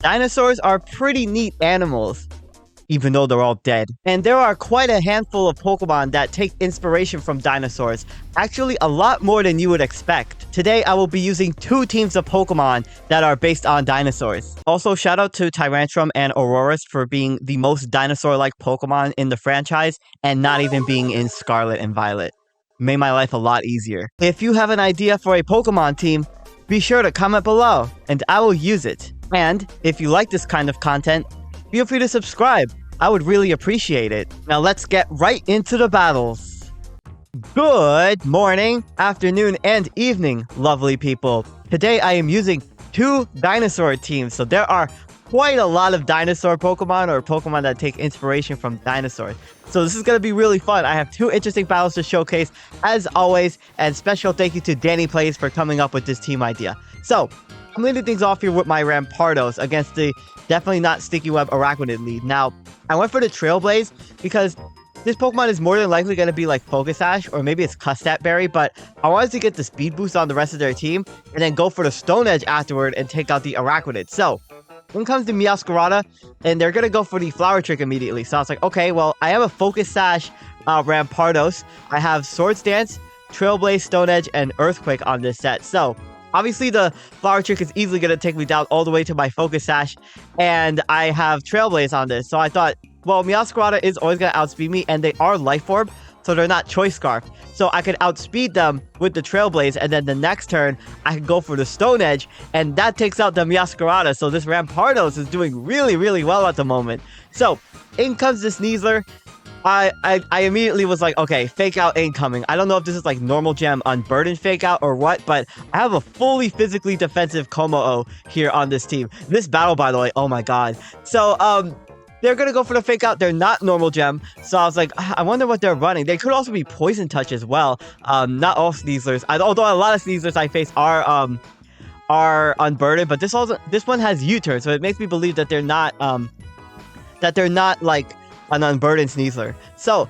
Dinosaurs are pretty neat animals, even though they're all dead. And there are quite a handful of Pokemon that take inspiration from dinosaurs, actually a lot more than you would expect. Today, I will be using 2 teams of Pokemon that are based on dinosaurs. Also, shout out to Tyrantrum and Aurorus for being the most dinosaur-like Pokemon in the franchise and not even being in Scarlet and Violet. Made my life a lot easier. If you have an idea for a Pokemon team, be sure to comment below, and I will use it. And if you like this kind of content, feel free to subscribe. I would really appreciate it. Now let's get right into the battles. Good morning, afternoon, and evening, lovely people. Today I am using 2 dinosaur teams, so there are quite a lot of dinosaur Pokemon or Pokemon that take inspiration from dinosaurs. So this is going to be really fun. I have 2 interesting battles to showcase, as always, and special thank you to Danny Plays for coming up with this team idea. So, I'm leading things off here with my Rampardos against the definitely not Sticky Web Arachnid lead. Now, I went for the Trailblaze because this Pokemon is more than likely going to be like Focus Sash, or maybe it's Custap Berry, but I wanted to get the speed boost on the rest of their team, and then go for the Stone Edge afterward and take out the Arachnid. So, in comes the Meowscarada, and they're going to go for the Flower Trick immediately. So I was like, okay, well, I have a Focus Sash Rampardos. I have Swords Dance, Trailblaze, Stone Edge, and Earthquake on this set. So, obviously, the Flower Trick is easily going to take me down all the way to my Focus Sash, and I have Trailblaze on this. So I thought, well, Meowscarada is always going to outspeed me, and they are Life Orb, so they're not Choice Scarf. So I could outspeed them with the Trailblaze, and then the next turn, I could go for the Stone Edge, and that takes out the Meowscarada. So this Rampardos is doing really, really well at the moment. So, in comes the Sneasler. I immediately was like, okay, Fake Out incoming. I don't know if this is like normal gem unburdened Fake Out or what, but I have a fully physically defensive kommo-o here on this team. This battle, by the way, oh my god. So, they're gonna go for the Fake Out. They're not normal gem, so I was like, I wonder what they're running. They could also be Poison Touch as well. Not all Sneaslers, although a lot of Sneaslers I face are unburdened, but this one has U-turn, so it makes me believe that they're not like an unburdened Sneasler. So,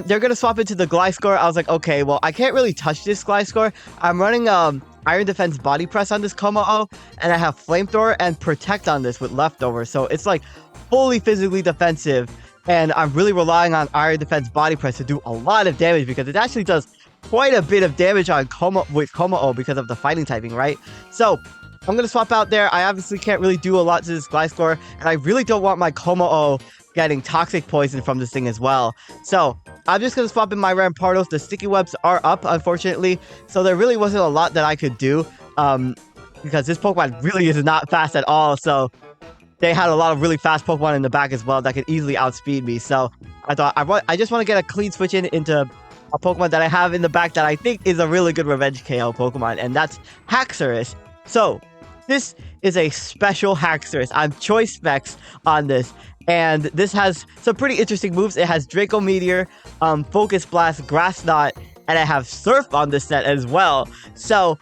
they're gonna swap into the Gliscor. I was like, okay, well, I can't really touch this Gliscor. I'm running Iron Defense Body Press on this kommo-o, and I have Flamethrower and Protect on this with Leftover. So it's like fully physically defensive, and I'm really relying on Iron Defense Body Press to do a lot of damage because it actually does quite a bit of damage on kommo-o because of the fighting typing, right? So, I'm gonna swap out there. I obviously can't really do a lot to this Gliscor, and I really don't want my kommo-o getting Toxic Poison from this thing as well. So, I'm just gonna swap in my Rampardos. The Sticky Webs are up, unfortunately, so there really wasn't a lot that I could do, because this Pokemon really is not fast at all, so they had a lot of really fast Pokemon in the back as well that could easily outspeed me. So, I thought, I just want to get a clean switch into a Pokemon that I have in the back that I think is a really good Revenge KO Pokemon, and that's Haxorus. So, this is a special Haxorus. I'm Choice Specs on this, and this has some pretty interesting moves. It has Draco Meteor, Focus Blast, Grass Knot, and I have Surf on this set as well. So,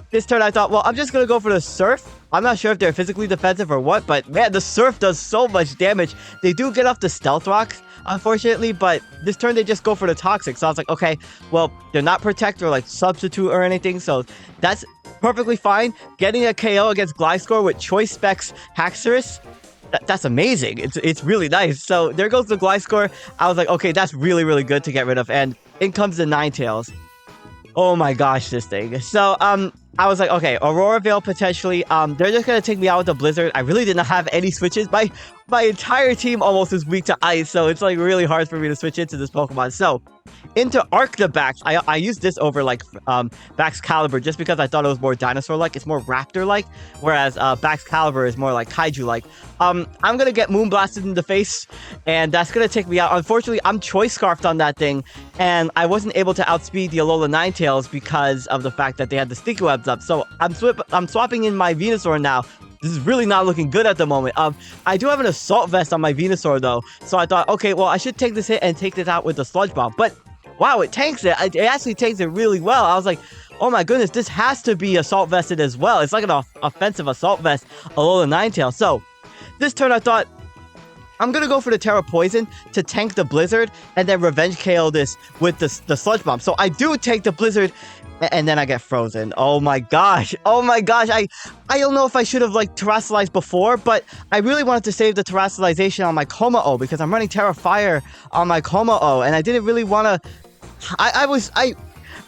this turn I thought, well, I'm just gonna go for the Surf. I'm not sure if they're physically defensive or what, but man, the Surf does so much damage. They do get off the Stealth Rocks, unfortunately, but this turn they just go for the Toxic. So I was like, okay, well, they're not Protect or like Substitute or anything, so that's perfectly fine. Getting a KO against Gliscor with Choice Specs Haxorus, that's amazing. It's really nice. So there goes the Gliscor. I was like, okay, that's really, really good to get rid of. And in comes the Ninetales. Oh my gosh, this thing. So, I was like, okay, Aurora Veil potentially. They're just gonna take me out with the Blizzard. I really did not have any switches. My entire team almost is weak to Ice, so it's like really hard for me to switch into this Pokemon. So, into Arctobax, I used this over like Baxcalibur just because I thought it was more dinosaur-like. It's more raptor-like, whereas Baxcalibur is more like kaiju-like. I'm gonna get Moonblasted in the face, and that's gonna take me out. Unfortunately, I'm Choice Scarfed on that thing, and I wasn't able to outspeed the Alola Ninetales because of the fact that they had the Sticky Webs up. So I'm swapping in my Venusaur now. This is really not looking good at the moment. I do have an Assault Vest on my Venusaur though, so I thought, okay, well, I should take this hit and take this out with the Sludge Bomb. But wow, it tanks it. It actually tanks it really well. I was like, oh my goodness, this has to be Assault Vested as well. It's like an offensive Assault Vest, Alola Ninetales. So this turn I thought, I'm gonna go for the Terra Poison to tank the Blizzard and then Revenge KO this with the Sludge Bomb. So I do take the Blizzard and then I get frozen. Oh my gosh. Oh my gosh. I don't know if I should have like terrestrialized before, but I really wanted to save the terrestrialization on my kommo-o because I'm running Terra Fire on my kommo-o, and I didn't really want to.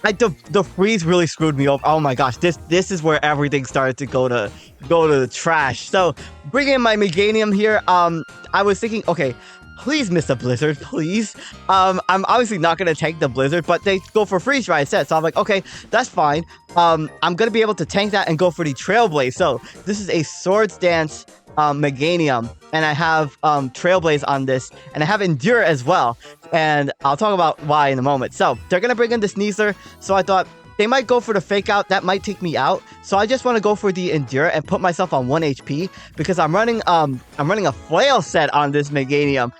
The freeze really screwed me over. Oh my gosh, this is where everything started to go to the trash. So bringing in my Meganium here, I was thinking, okay, please miss a blizzard, please. I'm obviously not gonna tank the blizzard, but they go for freeze dry instead. So I'm like, okay, that's fine. I'm gonna be able to tank that and go for the Trailblaze. So this is a Swords Dance Meganium, and I have Trailblaze on this, and I have Endure as well, and I'll talk about why in a moment. So they're gonna bring in the Sneasler, so I thought they might go for the Fake Out. That might take me out, so I just want to go for the Endure and put myself on 1 HP because I'm running a Flail set on this Meganium.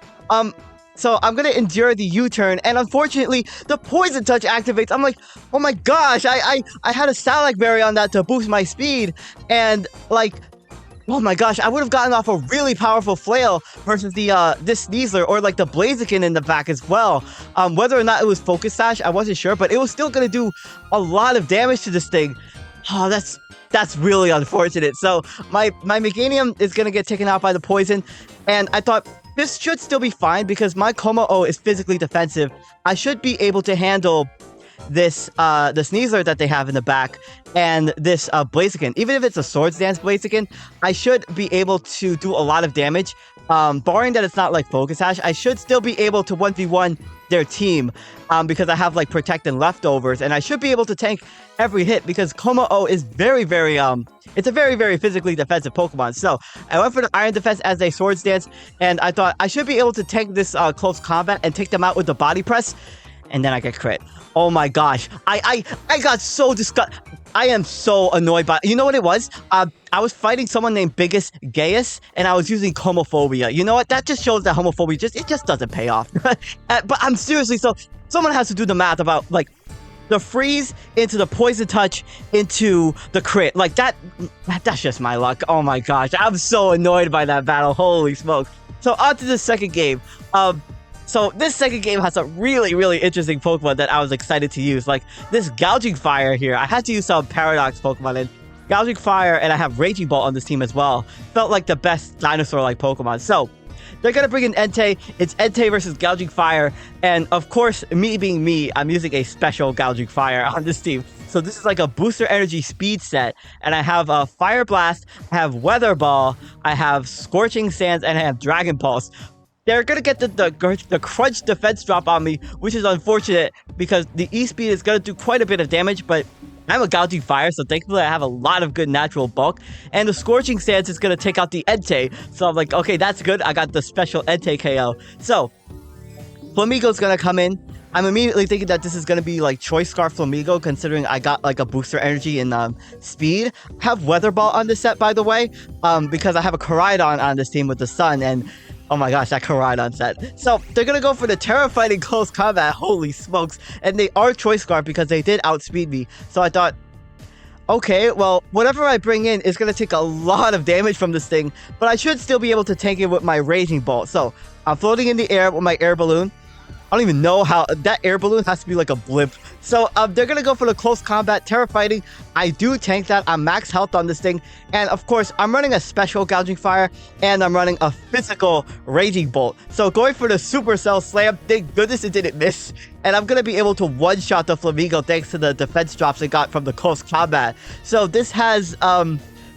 So I'm gonna Endure the U-turn, and unfortunately the Poison Touch activates. I'm like, oh my gosh, I had a Salac Berry on that to boost my speed, and like, oh my gosh, I would have gotten off a really powerful Flail versus the this Sneasler or like the Blaziken in the back as well. Whether or not it was Focus Sash, I wasn't sure, but it was still gonna do a lot of damage to this thing. Oh, that's really unfortunate. So my Meganium is gonna get taken out by the poison, and I thought this should still be fine because my kommo-o is physically defensive. I should be able to handle this the Sneasler that they have in the back and this Blaziken. Even if it's a Swords Dance Blaziken, I should be able to do a lot of damage. Barring that it's not like Focus Sash, I should still be able to 1v1 their team because I have like Protect and Leftovers, and I should be able to tank every hit because kommo-o is very it's a very physically defensive Pokemon. So I went for the Iron Defense as a Swords Dance, and I thought I should be able to tank this close combat and take them out with the Body Press, and then I get crit. Oh my gosh, I got so disgusted. I am so annoyed by, you know what it was? I was fighting someone named Biggest Gaius, and I was using homophobia. You know what? That just shows that homophobia just doesn't pay off. But I'm seriously, so someone has to do the math about like the freeze into the Poison Touch into the crit. Like that's just my luck. Oh my gosh, I'm so annoyed by that battle. Holy smoke. So on to the second game. So this second game has a really interesting Pokemon that I was excited to use. Like this Gouging Fire here. I had to use some Paradox Pokemon, and Gouging Fire, and I have Raging Bolt on this team as well. Felt like the best dinosaur-like Pokemon. So they're gonna bring in Entei. It's Entei versus Gouging Fire, and of course, me being me, I'm using a special Gouging Fire on this team. So this is like a Booster Energy speed set, and I have a Fire Blast, I have Weather Ball, I have Scorching Sands, and I have Dragon Pulse. They're gonna get the Crunch defense drop on me, which is unfortunate because the E-Speed is gonna do quite a bit of damage, but I'm a Gouging Fire, so thankfully I have a lot of good natural bulk, and the Scorching Sands is gonna take out the Entei, so I'm like, okay, that's good, I got the special Entei KO. So, Flamigo's gonna come in. I'm immediately thinking that this is gonna be like Choice Scarf Flamigo, considering I got like a Booster Energy in speed. I have Weather Ball on this set, by the way, because I have a Koraidon on this team with the Sun, and oh my gosh, that Koraidon set. So they're gonna go for the Terra Fighting Close Combat. Holy smokes. And they are Choice Scarf because they did outspeed me. So I thought, okay, well, whatever I bring in is gonna take a lot of damage from this thing, but I should still be able to tank it with my Raging Bolt. So I'm floating in the air with my air balloon. I don't even know how that air balloon has to be like a blimp. So they're gonna go for the close combat Terra Fighting. I do tank that. I'm max health on this thing, and of course I'm running a special Gouging Fire, and I'm running a physical Raging Bolt. So going for the Supercell Slam, thank goodness it didn't miss, and I'm gonna be able to one-shot the Flamigo thanks to the defense drops I got from the close combat. So this has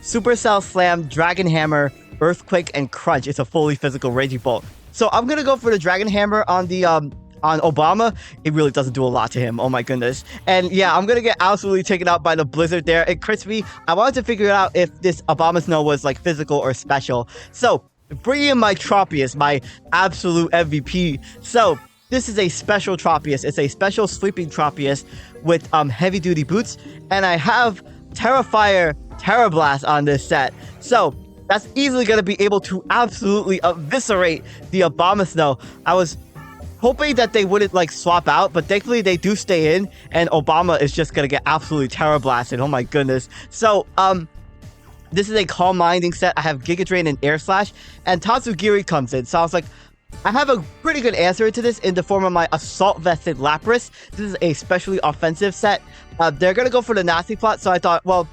Supercell Slam, Dragon Hammer, Earthquake, and Crunch. It's a fully physical Raging Bolt. So I'm gonna go for the Dragon Hammer on the on Obama. It really doesn't do a lot to him. Oh my goodness. And yeah, I'm gonna get absolutely taken out by the Blizzard there. It crits me. I wanted to figure out if this Obama Snow was like physical or special. So bring in my Tropius, my absolute MVP. So this is a special Tropius. It's a special sleeping Tropius with heavy duty boots, and I have Terra Fire, Terra Blast on this set. So that's easily going to be able to absolutely eviscerate the Abomasnow. I was hoping that they wouldn't like swap out, but thankfully they do stay in, and Obama is just going to get absolutely Terra Blasted. Oh my goodness. So, this is a Calm Minding set. I have Giga Drain and Air Slash, and Tatsugiri comes in. So I was like, I have a pretty good answer to this in the form of my Assault Vested Lapras. This is a specially offensive set. They're going to go for the Nasty Plot, so I thought, well,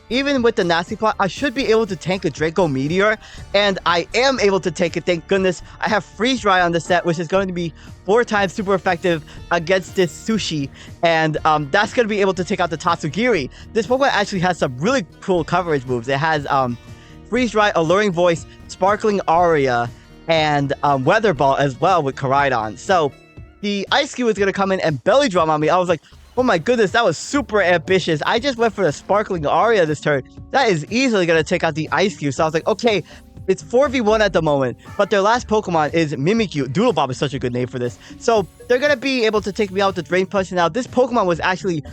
even with the Nasty Plot, I should be able to tank a Draco Meteor, and I am able to take it, thank goodness. I have Freeze Dry on the set, which is going to be 4 times super effective against this Sushi, and that's going to be able to take out the Tatsugiri. This Pokemon actually has some really cool coverage moves. It has Freeze Dry, Alluring Voice, Sparkling Aria, and Weather Ball as well with Koraidon. So the Ice Cube is going to come in and Belly Drum on me. I was like, oh my goodness, that was super ambitious. I just went for the Sparkling Aria this turn. That is easily going to take out the Ice Cube. So I was like, okay, it's 4v1 at the moment, but their last Pokemon is Mimikyu. Doodlebop is such a good name for this. So they're going to be able to take me out with the Drain Punch. Now, this Pokemon was actually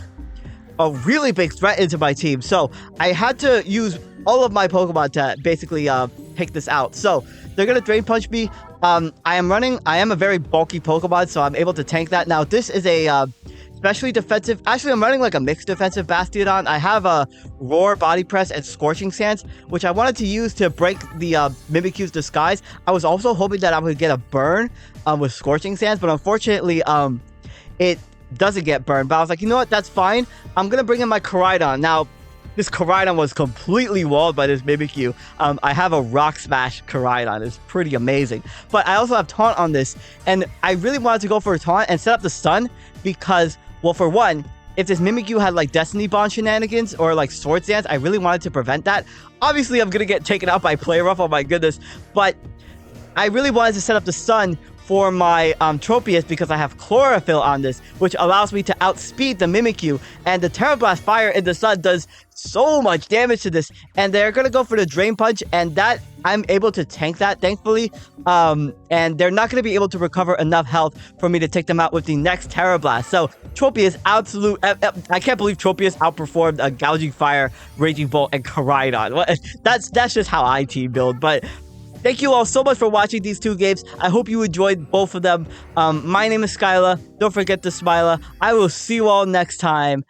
a really big threat into my team. So I had to use all of my Pokemon to basically pick this out. So they're going to Drain Punch me. I am a very bulky Pokemon, so I'm able to tank that. Now, this is a especially defensive. Actually, I'm running like a mixed defensive Bastiodon. I have a Roar, Body Press, and Scorching Sands, which I wanted to use to break the Mimikyu's disguise. I was also hoping that I would get a burn with Scorching Sands, but unfortunately, it doesn't get burned. But I was like, you know what? That's fine. I'm going to bring in my Koraidon. Now, this Koraidon was completely walled by this Mimikyu. I have a Rock Smash Koraidon. It's pretty amazing. But I also have Taunt on this, and I really wanted to go for a Taunt and set up the stun because, well, for one, if this Mimikyu had like Destiny Bond shenanigans or like Swords Dance, I really wanted to prevent that. Obviously, I'm going to get taken out by Play Rough, oh my goodness. But I really wanted to set up the stun for my Tropius because I have Chlorophyll on this, which allows me to outspeed the Mimikyu. And the Terra Blast Fire in the sun does so much damage to this. And they're going to go for the Drain Punch, and that I'm able to tank that, thankfully. And they're not going to be able to recover enough health for me to take them out with the next Terra Blast. So Tropius I can't believe Tropius outperformed a Gouging Fire, Raging Bolt, and Koraidon. That's just how I team build. But thank you all so much for watching these 2 games. I hope you enjoyed both of them. My name is SkyLaaa. Don't forget to smile. I will see you all next time.